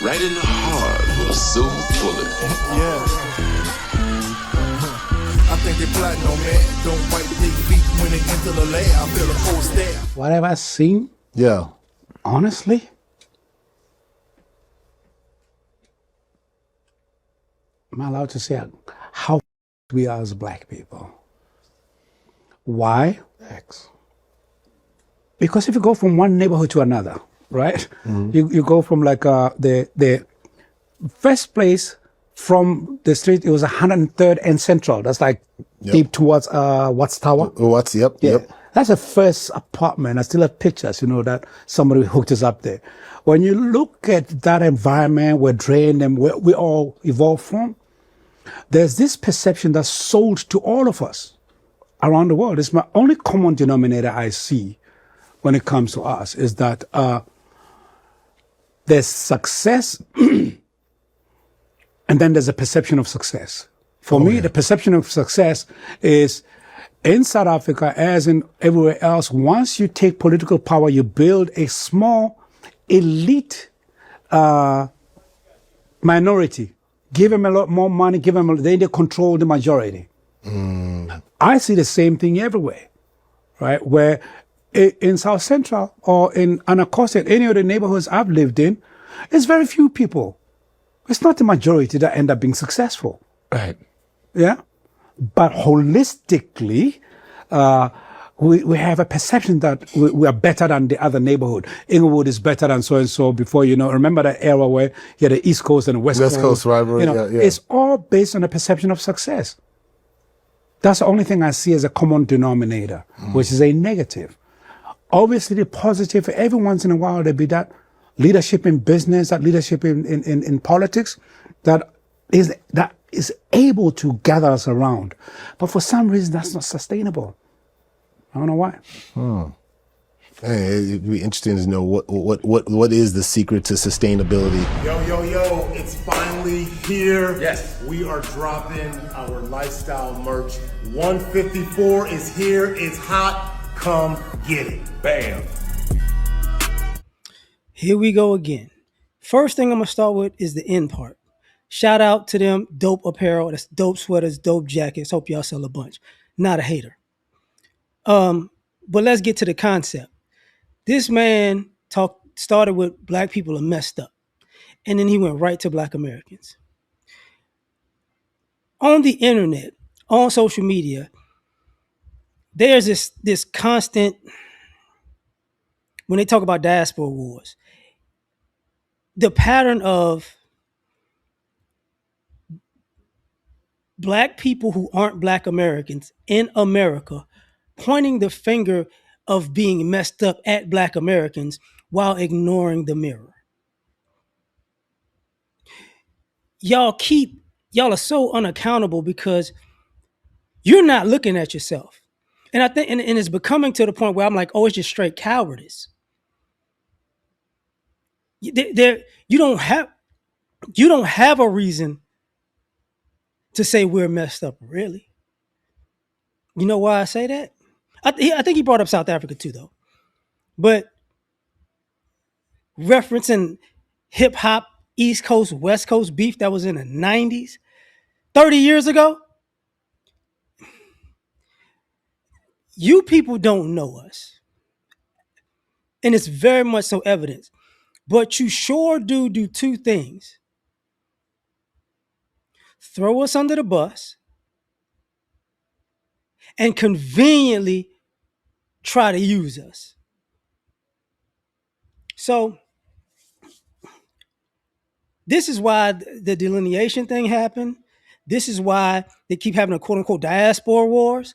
right in the heart of a silver bullet. Yeah. I think they plotting on man. Don't wipe their feet when they enter the L.A.R. I feel a cold stare. What have I seen? Yeah. Honestly, am I allowed to say how we are as black people? Why? X. Because if you go from one neighborhood to another, right? You go from like the first place from the street, it was 103rd and Central. That's like deep towards Watts Tower. What's Yeah. Yep. That's the first apartment. I still have pictures, that somebody hooked us up there. When you look at that environment where drained and where we all evolved from, there's this perception that's sold to all of us around the world. It's my only common denominator I see when it comes to us is that there's success and then there's a perception of success. For me, the perception of success is in South Africa, as in everywhere else, once you take political power, you build a small elite minority. Give them a lot more money, they control the majority. I see the same thing everywhere, right? Where in South Central or in Anacostia, any of the neighborhoods I've lived in, it's very few people. It's not the majority that end up being successful. Right. Yeah. But holistically, we have a perception that we are better than the other neighborhood. Inglewood is better than so-and-so before, remember that era where you had the East Coast and the West Coast rivalry. It's all based on a perception of success. That's the only thing I see as a common denominator, which is a negative. Obviously, the positive, for every once in a while, there'll be that leadership in business, that leadership in politics, that is able to gather us around. But for some reason, that's not sustainable. I don't know why. Hey, it'd be interesting to know what is the secret to sustainability. Yo, it's finally here. Yes. We are dropping our lifestyle merch. 154 is here. It's hot. Come get it. Bam. Here we go again. First thing I'm going to start with is the end part. Shout out to them, dope apparel. That's dope sweaters, dope jackets. Hope y'all sell a bunch. Not a hater. But let's get to the concept. This man started with black people are messed up. And then he went right to black Americans. On the internet, on social media, there's this constant, when they talk about diaspora wars, the pattern of black people who aren't black Americans in America pointing the finger of being messed up at black Americans while ignoring the mirror. Y'all are so unaccountable because you're not looking at yourself. And I think, and it's becoming to the point where I'm like, oh, it's just straight cowardice. You don't have a reason to say we're messed up, really. You know why I say that? I think he brought up South Africa too, though. But referencing hip hop, East Coast, West Coast beef that was in the 90s, 30 years ago, you people don't know us. And it's very much so evident. But you sure do two things. Throw us under the bus and conveniently try to use us. So this is why the delineation thing happened. This is why they keep having a quote unquote diaspora wars.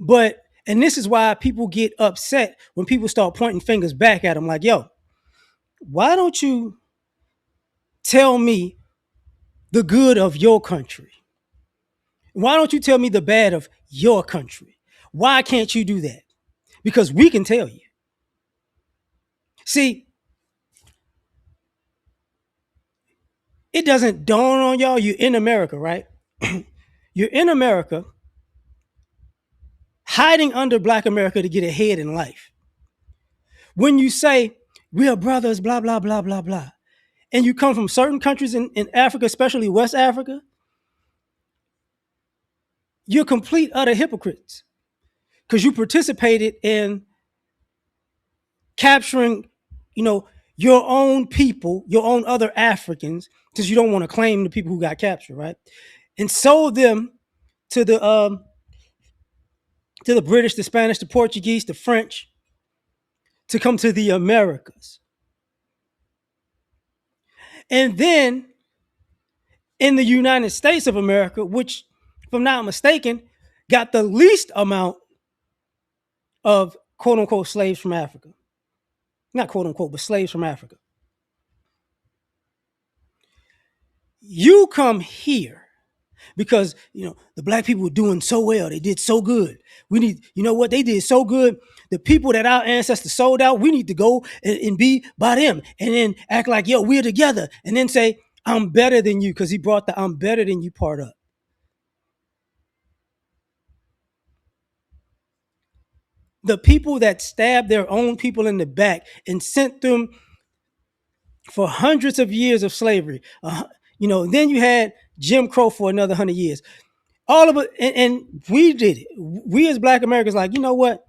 And this is why people get upset when people start pointing fingers back at them like, yo, why don't you tell me the good of your country? Why don't you tell me the bad of your country? Why can't you do that? Because we can tell you. See, it doesn't dawn on y'all, you're in America, right? You're in America, hiding under black America to get ahead in life. When you say, we're brothers, blah, blah, blah, blah, blah. and you come from certain countries in Africa, especially West Africa, you're complete utter hypocrites because you participated in capturing, your own people, your own other Africans, because you don't want to claim the people who got captured, right? And sold them to the British, the Spanish, the Portuguese, the French, to come to the Americas. And then in the United States of America, which, if I'm not mistaken, got the least amount of quote unquote slaves from Africa. Not quote unquote, but slaves from Africa. You come here because, the black people were doing so well. They did so good. We need, what they did so good. The people that our ancestors sold out, we need to go and be by them and then act like, yo, we're together. And then say, I'm better than you, because he brought the I'm better than you part up. The people that stabbed their own people in the back and sent them for hundreds of years of slavery. Then you had Jim Crow for another 100 years. All of it, and we did it. We as Black Americans, like, you know what?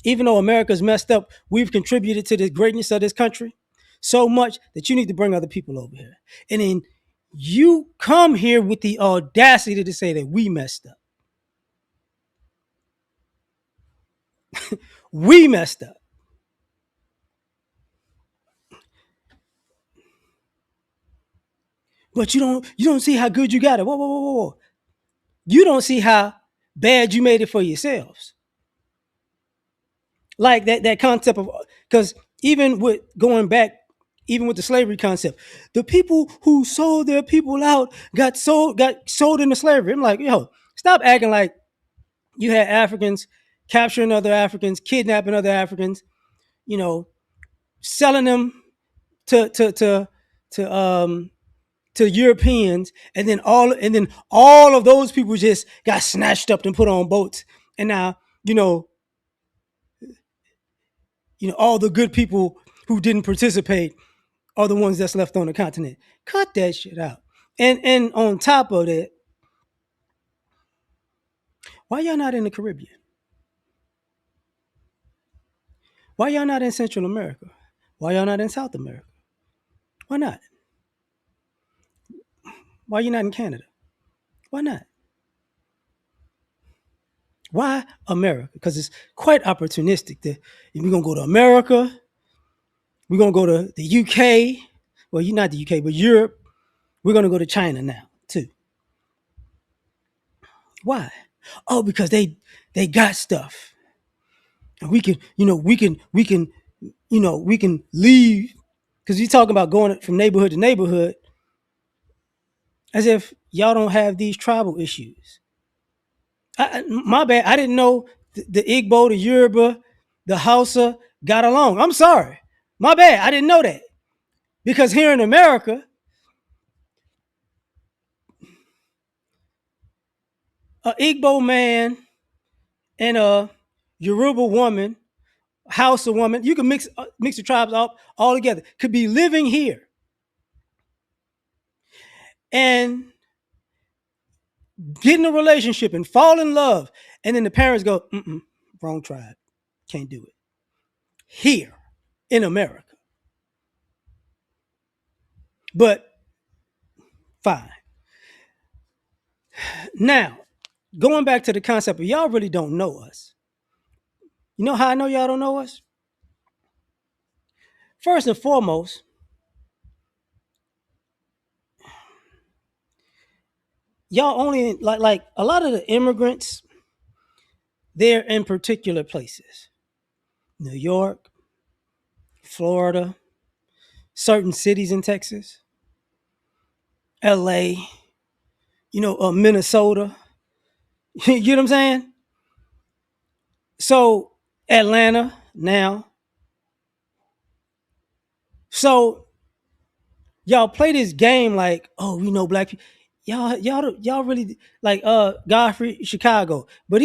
Even though America's messed up, we've contributed to the greatness of this country so much that you need to bring other people over here. And then you come here with the audacity to say that we messed up. We messed up. But you don't see how good you got it. Whoa. You don't see how bad you made it for yourselves. Like that concept of, because even with going back, even with the slavery concept, the people who sold their people out got sold into slavery. I'm like, yo, stop acting like you had Africans capturing other Africans, kidnapping other Africans, selling them to Europeans, and then all of those people just got snatched up and put on boats, and now all the good people who didn't participate are the ones that's left on the continent. Cut that shit out. And on top of that, why y'all not in the Caribbean? Why y'all not in Central America? Why y'all not in South America? Why not? Why you not in Canada? Why not? Why America? Because it's quite opportunistic. We're going to go to America. We're going to go to the UK. Well, you're not the UK, but Europe. We're going to go to China now, too. Why? Oh, because they got stuff. And we can leave. Because you're talking about going from neighborhood to neighborhood as if y'all don't have these tribal issues. My bad. I didn't know the Igbo, the Yoruba, the Hausa got along. I'm sorry. My bad. I didn't know that. Because here in America, an Igbo man and a Yoruba woman, Hausa woman, you can mix the tribes all together, could be living here and get in a relationship and fall in love. And then the parents go, wrong tribe. Can't do it. Here in America. But fine. Now, going back to the concept of y'all really don't know us. You know how I know y'all don't know us? First and foremost, y'all only like a lot of the immigrants, they're in particular places. New York, Florida, certain cities in Texas, L.A., Minnesota. You know what I'm saying? So Atlanta now. So y'all play this game like, oh, we know black people. Y'all really like Godfrey, Chicago. But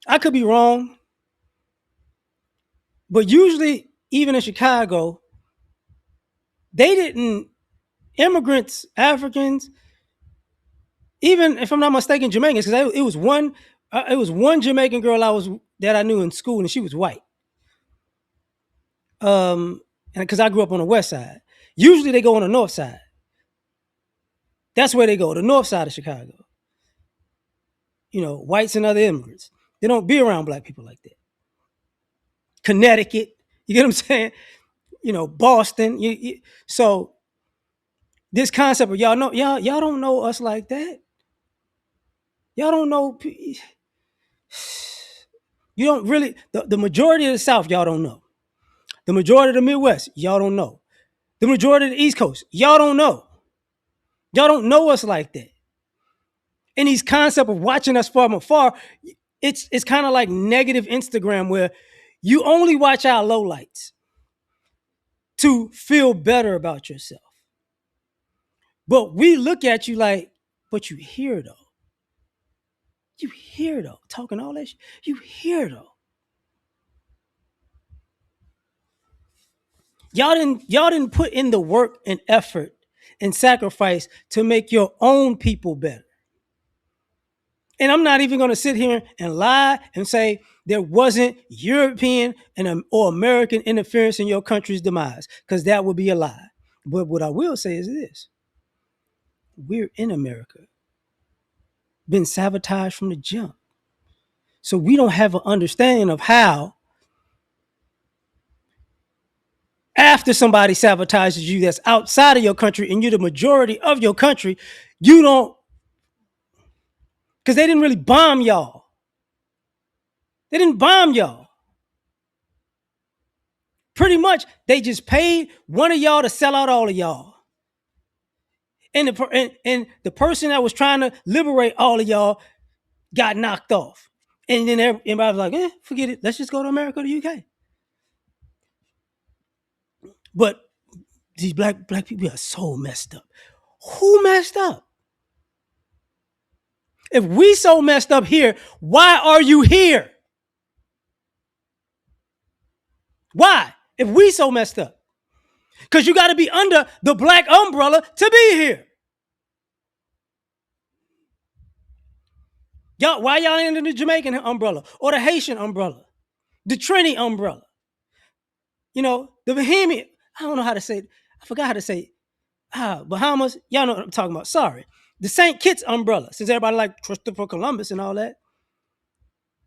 I could be wrong. But usually, even in Chicago, they didn't, immigrants, Africans, even if I'm not mistaken, Jamaicans, because it was one Jamaican girl that I knew in school, and she was white. And because I grew up on the west side, usually they go on the north side. That's where they go, the north side of Chicago. Whites and other immigrants. They don't be around black people like that. Connecticut, you get what I'm saying? Boston. So this concept of y'all don't know us like that. Y'all don't know. You don't really. The majority of the South, y'all don't know. The majority of the Midwest, y'all don't know. The majority of the East Coast, y'all don't know. Y'all don't know us like that. And these concept of watching us from afar, it's kind of like negative Instagram where you only watch our lowlights to feel better about yourself. But we look at you like, but you hear though. You hear though. Talking all that shit. You hear though. Y'all didn't put in the work and effort and sacrifice to make your own people better. And I'm not even going to sit here and lie and say there wasn't European or American interference in your country's demise, because that would be a lie. But what I will say is this. We're in America. Been sabotaged from the jump. So we don't have an understanding of how, after somebody sabotages you that's outside of your country and you're the majority of your country, you don't, because they didn't really bomb y'all. They didn't bomb y'all. Pretty much, they just paid one of y'all to sell out all of y'all. And the person that was trying to liberate all of y'all got knocked off. And then everybody was like, forget it. Let's just go to America or the UK. But these black people are so messed up. Who messed up? If we so messed up here, why are you here? Why? If we so messed up? Because you got to be under the black umbrella to be here. Why y'all ain't under the Jamaican umbrella or the Haitian umbrella, the Trini umbrella? The Bahamian, I don't know how to say it. I forgot how to say it. Bahamas, y'all know what I'm talking about. Sorry. The St. Kitts umbrella, since everybody like Christopher Columbus and all that.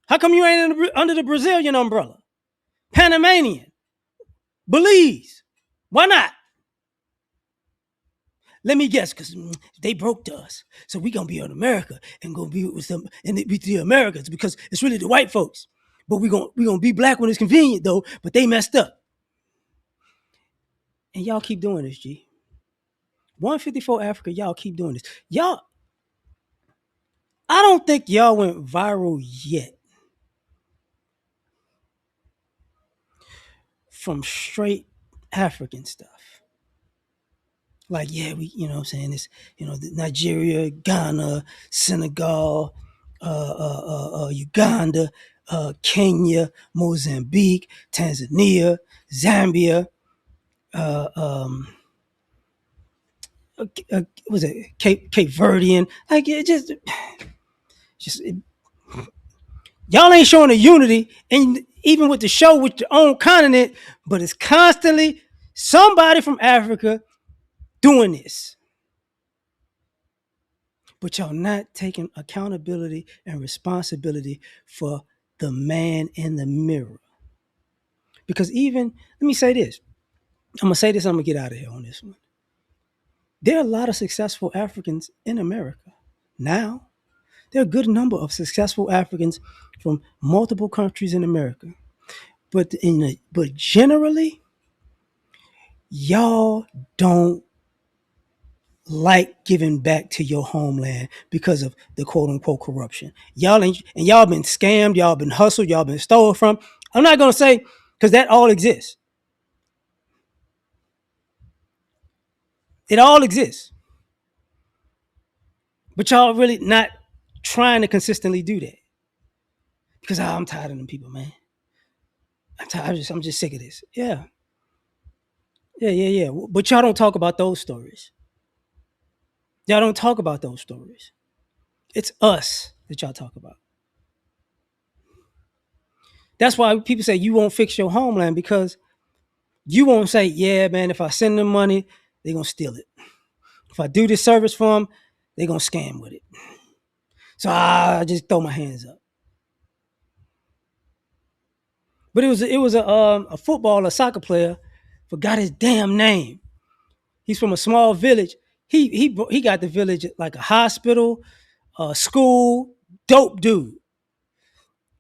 How come you ain't under the Brazilian umbrella? Panamanian, Belize. Why not? Let me guess, because they broke to us. So we going to be in America and going to be with them and be the Americans, because it's really the white folks. But we gonna be black when it's convenient, though, but they messed up. And y'all keep doing this, G. 154 Africa, y'all keep doing this. Y'all, I don't think y'all went viral yet from straight African stuff. Like, yeah, we, you know what I'm saying, it's, Nigeria, Ghana, Senegal, Uganda, Kenya, Mozambique, Tanzania, Zambia, was it Cape Verdean? Like, it just y'all ain't showing the unity, and even with the show with your own continent, but it's constantly somebody from Africa doing this. But y'all not taking accountability and responsibility for the man in the mirror. Because let me say this. I'm going to say this, I'm going to get out of here on this one. There are a lot of successful Africans in America now. There are a good number of successful Africans from multiple countries in America. But generally, y'all don't like giving back to your homeland because of the quote unquote corruption. Y'all been scammed, y'all been hustled, y'all been stolen from. I'm not gonna say, because that all exists. It all exists. But y'all really not trying to consistently do that. Because I'm tired of them people, man. I'm just sick of this. Yeah. Yeah. But y'all don't talk about those stories. Y'all don't talk about those stories. It's us that y'all talk about. That's why people say you won't fix your homeland, because you won't say, yeah, man, if I send them money, they're going to steal it. If I do this service for them, they're going to scam with it. So I just throw my hands up. But it was a football, a soccer player, forgot his damn name. He's from a small village. He got the village like a hospital, a school, dope dude.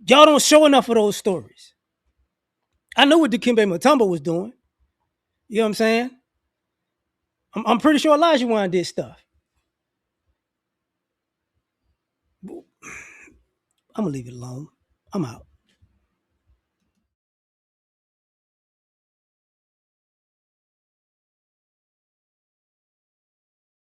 Y'all don't show enough of those stories. I know what Dikembe Mutombo was doing. You know what I'm saying? I'm pretty sure Elijah Wan did stuff. I'm gonna leave it alone. I'm out.